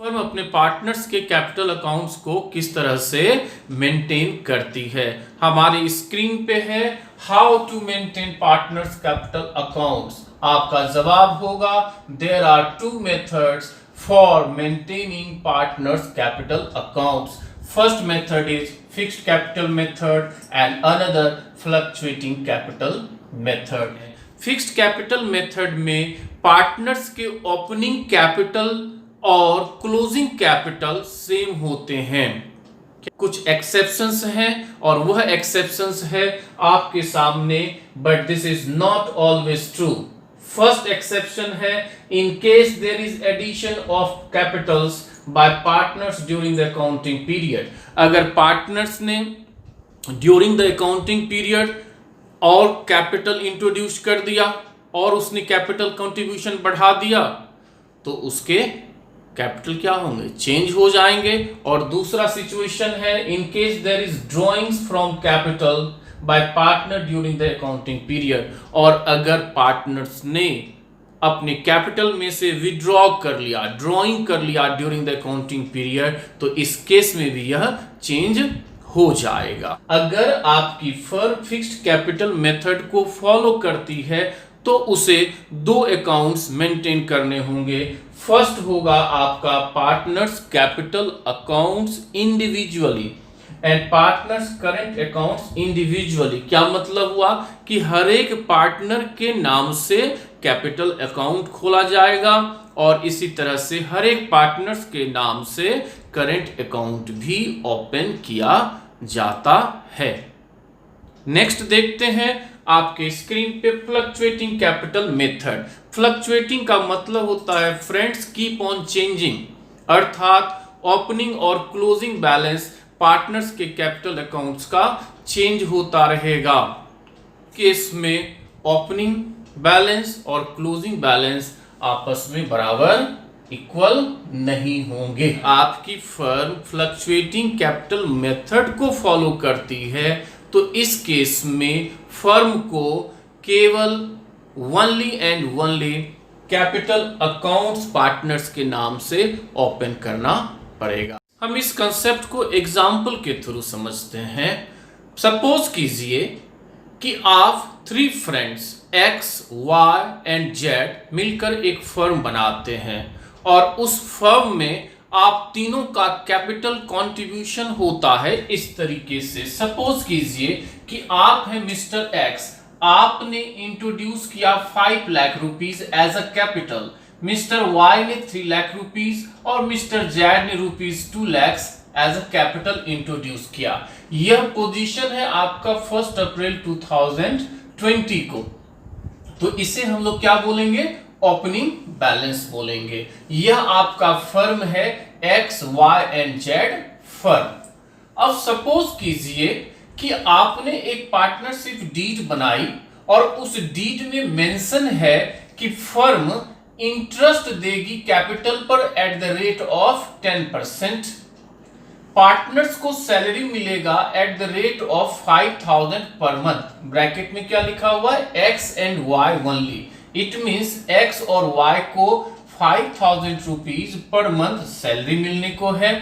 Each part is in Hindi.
फर्म अपने पार्टनर्स के कैपिटल अकाउंट्स को किस तरह से मेंटेन करती है। हमारी स्क्रीन पे है how to maintain partners capital accounts. आपका जवाब होगा there are two methods for maintaining partners capital accounts. First method is fixed capital method and another fluctuating capital method. Fixed capital method में पार्टनर्स के ओपनिंग कैपिटल और क्लोजिंग कैपिटल सेम होते हैं। कुछ एक्सेप्शंस हैं और वह एक्सेप्शंस है आपके सामने, but this is not always true. First exception है in case there is addition of capitals by partners during the accounting period. अगर पार्टनर्स ने ड्यूरिंग द अकाउंटिंग पीरियड और कैपिटल इंट्रोड्यूस कर दिया और उसने कैपिटल कंट्रीब्यूशन बढ़ा दिया तो उसके कैपिटल क्या होंगे, चेंज हो जाएंगे। और दूसरा सिचुएशन है in case there is drawings from capital by partner during the accounting period, और अगर पार्टनर्स ने अपने कैपिटल में से विड्रॉ कर लिया, ड्रॉइंग कर लिया ड्यूरिंग द अकाउंटिंग पीरियड, तो इस केस में भी यह चेंज हो जाएगा। अगर आपकी फर्म फिक्स्ड कैपिटल मेथड को फॉलो करती है तो उसे दो अकाउंट्स मेंटेन करने होंगे। फर्स्ट होगा आपका partners capital accounts individually and partners current accounts individually. क्या मतलब हुआ कि हर एक पार्टनर के नाम से कैपिटल अकाउंट खोला जाएगा और इसी तरह से हर एक पार्टनर्स के नाम से करंट अकाउंट भी ओपन किया जाता है। नेक्स्ट देखते हैं आपके स्क्रीन पे फ्लक्चुएटिंग कैपिटल मेथड। फ्लक्चुएटिंग का मतलब होता है फ्रेंड्स कीप ऑन चेंजिंग, अर्थात ओपनिंग और क्लोजिंग बैलेंस पार्टनर्स के कैपिटल अकाउंट्स का चेंज होता रहेगा। केस में ओपनिंग बैलेंस और क्लोजिंग बैलेंस आपस में बराबर इक्वल नहीं होंगे। आपकी फर्म फ्लक्चुएटिंग कैपिटल मेथड को फॉलो करती है तो इस केस में फर्म को केवल only and only capital accounts partners के नाम से ओपन करना पड़ेगा। हम इस कंसेप्ट को एग्जाम्पल के थ्रू समझते हैं। सपोज कीजिए कि आप 3 friends X, Y and Z मिलकर एक फर्म बनाते हैं और उस फर्म में आप तीनों का कैपिटल कंट्रीब्यूशन होता है इस तरीके से। सपोज कीजिए कि आप हैं मिस्टर X, आपने इंट्रोड्यूस किया 5 lakh rupees as a capital, mister Y ने 3 लाख रुपीस और मिस्टर Z ने rupees 2 lakh as a capital introduce किया। यह पोजीशन है आपका 1 अप्रैल 2020 को। तो इसे हम लोग क्या बोलेंगे, ओपनिंग बैलेंस बोलेंगे। यह आपका फर्म है X, Y and Z firm. अब सपोज कीजिए कि आपने एक पार्टनरशिप डीड बनाई और उस डीड में मेंशन है कि फर्म इंटरेस्ट देगी कैपिटल पर at the rate of 10%। Partners को सैलरी मिलेगा at the rate of 5000 per month. Bracket में क्या लिखा हुआ है, X and Y only. It means X और Y को 5000 रुपीज पर मंथ सैलरी मिलने को है।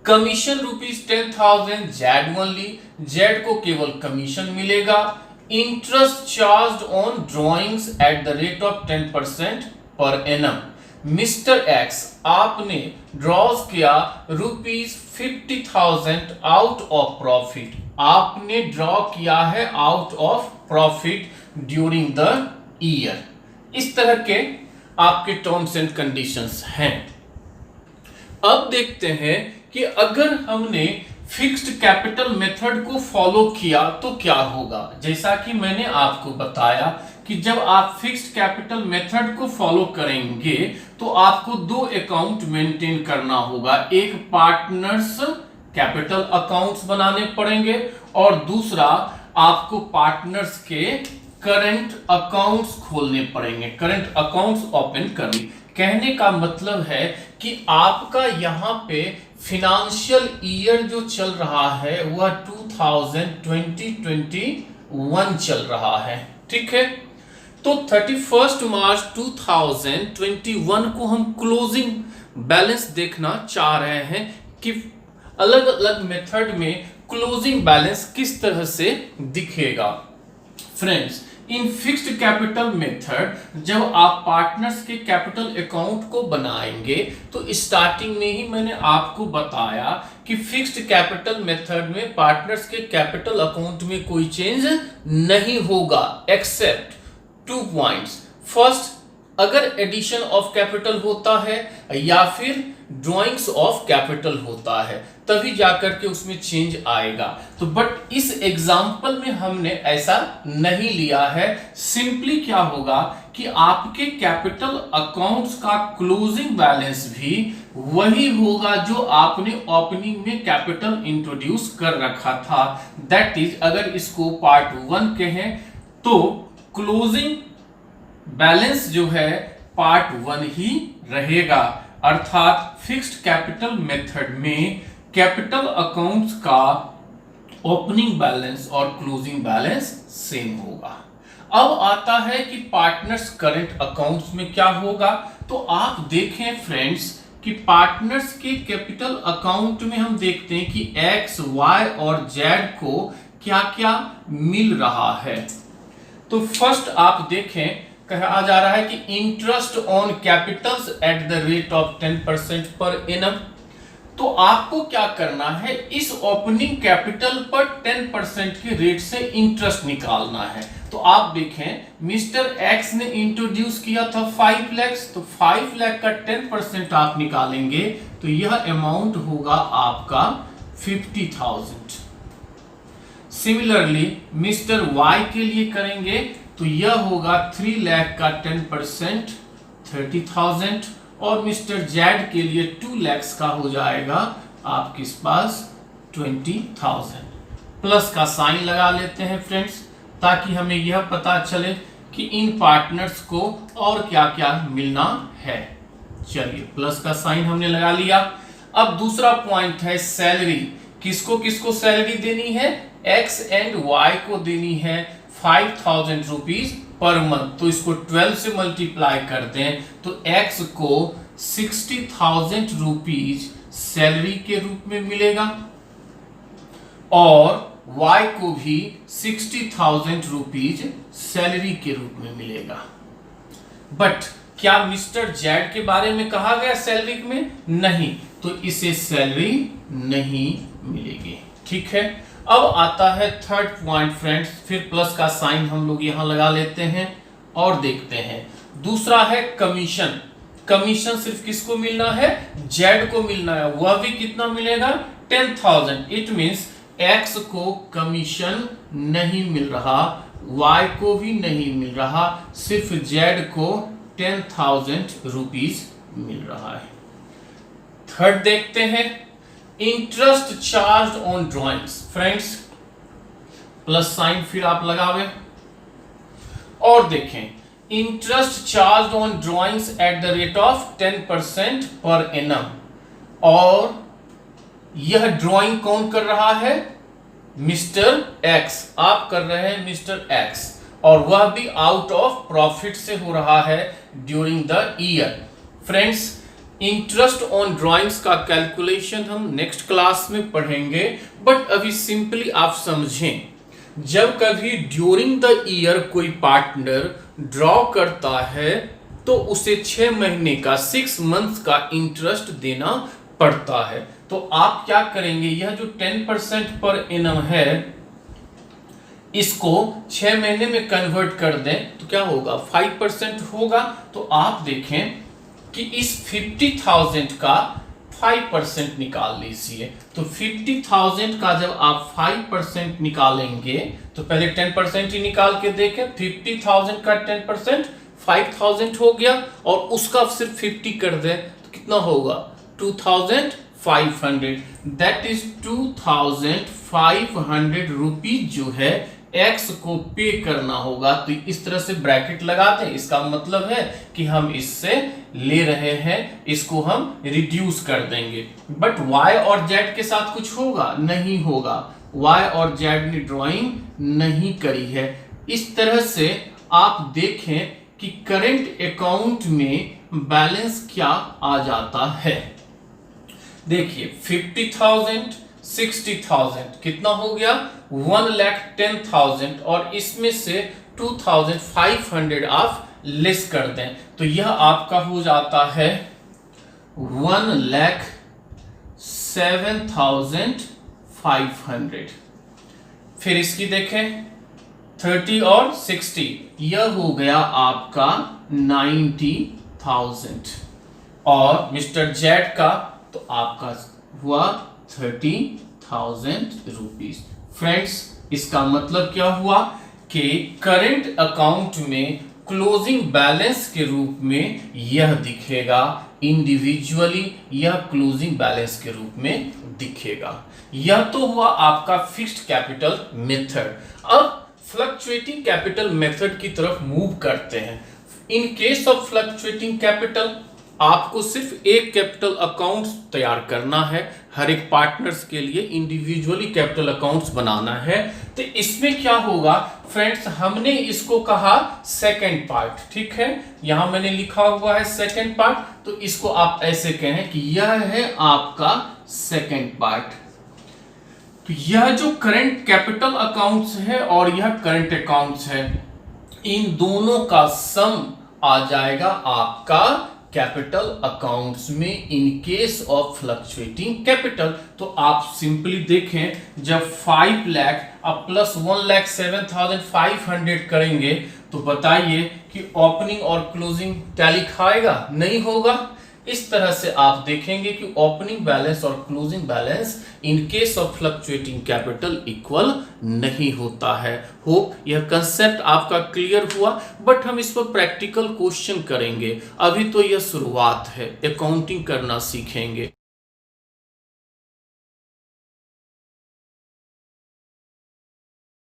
Commission rupees 10,000 Z only, Z को केवल कमीशन मिलेगा। Interest charge on drawings at the rate of 10% per annum. Mister X आपने ड्रॉज किया रुपीज 50,000 आउट ऑफ प्रॉफिट। आपने ड्रॉ किया है out of profit during the year. इस तरह के आपके टर्म्स एंड कंडीशंस हैं। अब देखते हैं कि अगर हमने फिक्स्ड कैपिटल मेथड को फॉलो किया तो क्या होगा। जैसा कि मैंने आपको बताया कि जब आप फिक्स्ड कैपिटल मेथड को फॉलो करेंगे तो आपको 2 अकाउंट मेंटेन करना होगा। एक पार्टनर्स कैपिटल अकाउंट्स बनाने पड़ेंगे और दूसरा आपको पार्टनर्स के करंट अकाउंट्स खोलने पड़ेंगे, करंट अकाउंट्स ओपन करने। कहने का मतलब है कि आपका यहाँ पे फिनेंशियल ईयर जो चल रहा है वह 2020-21 चल रहा है, ठीक है। तो 31 मार्च 2021 को हम क्लोजिंग बैलेंस देखना चाह रहे हैं कि अलग अलग मेथड में क्लोजिंग बैलेंस किस तरह से दिखेगा। Friends, in fixed capital method जब आप पार्टनर्स के कैपिटल अकाउंट को बनाएंगे तो स्टार्टिंग में ही मैंने आपको बताया कि फिक्स्ड कैपिटल मेथड में पार्टनर्स के कैपिटल अकाउंट में कोई चेंज नहीं होगा एक्सेप्ट 2 पॉइंट्स। फर्स्ट, अगर एडिशन ऑफ कैपिटल होता है या फिर ड्रॉइंग्स ऑफ कैपिटल होता है तभी जाकर के उसमें चेंज आएगा। तो बट इस एग्जांपल में हमने ऐसा नहीं लिया है। सिंपली क्या होगा कि आपके कैपिटल अकाउंट्स का क्लोजिंग बैलेंस भी वही होगा जो आपने ओपनिंग में कैपिटल इंट्रोड्यूस कर रखा था। दैट इज, अगर इसको पार्ट 1 कहें तो क्लोजिंग बैलेंस जो है पार्ट 1 ही रहेगा। अर्थात फिक्स्ड कैपिटल मेथड में कैपिटल अकाउंट्स का ओपनिंग बैलेंस और क्लोजिंग बैलेंस सेम होगा। अब आता है कि पार्टनर्स करंट अकाउंट्स में क्या होगा। तो आप देखें फ्रेंड्स कि पार्टनर्स के कैपिटल अकाउंट में हम देखते हैं कि एक्स, वाई और जेड को क्या क्या मिल रहा है। तो फर्स्ट आप देखें, कहा जा रहा है कि interest on Capitals at the rate of 10% per annum. तो आपको क्या करना है, इस ओपनिंग कैपिटल पर 10% के रेट से इंटरेस्ट निकालना है। तो आप देखें, मिस्टर एक्स ने इंट्रोड्यूस किया था 5 लाख, तो 5 लाख का 10% आप निकालेंगे तो यह अमाउंट होगा आपका 50,000। सिमिलरली मिस्टर वाई के लिए करेंगे तो यह होगा 3 लाख का 10% 30,000 और मिस्टर जेड के लिए 2 लाख का हो जाएगा आपके पास 20,000। प्लस का साइन लगा लेते हैं फ्रेंड्स ताकि हमें यह पता चले कि इन पार्टनर्स को और क्या क्या मिलना है। चलिए, प्लस का साइन हमने लगा लिया। अब दूसरा पॉइंट है सैलरी। किसको किसको सैलरी देनी है, एक्स एंड वाई को देनी है 5,000 रुपीज पर मंथ। तो इसको 12 से मल्टीप्लाई करते हैं तो एक्स को 60,000 रुपीज सैलरी के रूप में मिलेगा और वाई को भी 60,000 रुपीज सैलरी के रूप में मिलेगा। बट क्या मिस्टर जेड के बारे में कहा गया सैलरी में? नहीं, तो इसे सैलरी नहीं मिलेगी। ठीक है, अब आता है थर्ड पॉइंट फ्रेंड्स। फिर प्लस का साइन हम लोग यहां लगा लेते हैं और देखते हैं। दूसरा है कमीशन। कमीशन सिर्फ किसको मिलना है, जेड को मिलना है। वह भी कितना मिलेगा, 10,000। इट मींस एक्स को कमीशन नहीं मिल रहा, वाई को भी नहीं मिल रहा, सिर्फ जेड को 10,000 रुपीज मिल रहा है। थर्ड देखते हैं, interest charge on drawings. Friends, plus sign फिर आप लगावे और देखें, interest charge on drawings at the rate of 10% per annum. और यह ड्राइंग कौन कर रहा है, मिस्टर एक्स। आप कर रहे हैं मिस्टर एक्स और वह भी आउट ऑफ प्रॉफिट से हो रहा है during the year. Friends, interest on drawings का कैलकुलेशन हम नेक्स्ट क्लास में पढ़ेंगे, बट अभी सिंपली आप समझें, जब कभी ड्यूरिंग द ईयर कोई पार्टनर ड्रॉ करता है तो उसे 6 महीने का 6 मंथ्स का इंटरेस्ट देना पड़ता है। तो आप क्या करेंगे, यह जो 10% पर एनम है इसको 6 महीने में कन्वर्ट कर दें तो क्या होगा, 5% होगा। तो आप देखें कि इस 50,000 का 5% निकाल लीजिए। तो 50,000 का जब आप 5% निकालेंगे तो पहले 10% ही निकाल के देखें। 50,000 का 10% 5,000 हो गया और उसका सिर्फ 50 कर दें तो कितना होगा, 2,500। दैट इज 2,500 रुपीज जो है एक्स को पे करना होगा। तो इस तरह से ब्रैकेट लगा दें, इसका मतलब है कि हम इससे ले रहे हैं, इसको हम रिड्यूस कर देंगे। बट वाई और जेड के साथ कुछ होगा, नहीं होगा। वाई और जेड ने ड्राइंग नहीं करी है। इस तरह से आप देखें कि करंट अकाउंट में बैलेंस क्या आ जाता है। देखिए 50,000, 60,000 कितना हो गया 1,10,000 और इसमें से 2,500 आप लेस कर दें तो यह आपका हो जाता है 1,07,500। फिर इसकी देखें 30 और 60 यह हो गया आपका 90,000 और मिस्टर जेड का तो आपका हुआ 30,000 रुपीज। फ्रेंड्स इसका मतलब क्या हुआ कि करंट अकाउंट में क्लोजिंग बैलेंस के रूप में यह दिखेगा, इंडिविजुअली यह क्लोजिंग बैलेंस के रूप में दिखेगा। यह तो हुआ आपका फिक्स्ड कैपिटल मेथड। अब फ्लक्चुएटिंग कैपिटल मेथड की तरफ मूव करते हैं। In case of fluctuating capital आपको सिर्फ एक कैपिटल अकाउंट्स तैयार करना है, हर एक पार्टनर्स के लिए इंडिविजुअली कैपिटल अकाउंट्स बनाना है। तो इसमें क्या होगा फ्रेंड्स, हमने इसको कहा सेकंड पार्ट, ठीक है, यहां मैंने लिखा हुआ है सेकंड पार्ट, तो इसको आप ऐसे कहें कि यह है आपका सेकंड पार्ट। तो यह जो करंट कैपिटल अकाउंट्स है और यह करंट अकाउंट्स है, इन दोनों का सम आ जाएगा आपका कैपिटल अकाउंट्स में in case of fluctuating capital. तो आप सिंपली देखें जब 5 लाख अब प्लस 1,07,500 करेंगे तो बताइए कि ओपनिंग और क्लोजिंग टैली खाएगा, नहीं होगा। इस तरह से आप देखेंगे कि ओपनिंग बैलेंस और closing balance in case of fluctuating capital equal नहीं होता है। होप यह कंसेप्ट आपका क्लियर हुआ, बट हम इस पर प्रैक्टिकल क्वेश्चन करेंगे। अभी तो यह शुरुआत है, अकाउंटिंग करना सीखेंगे।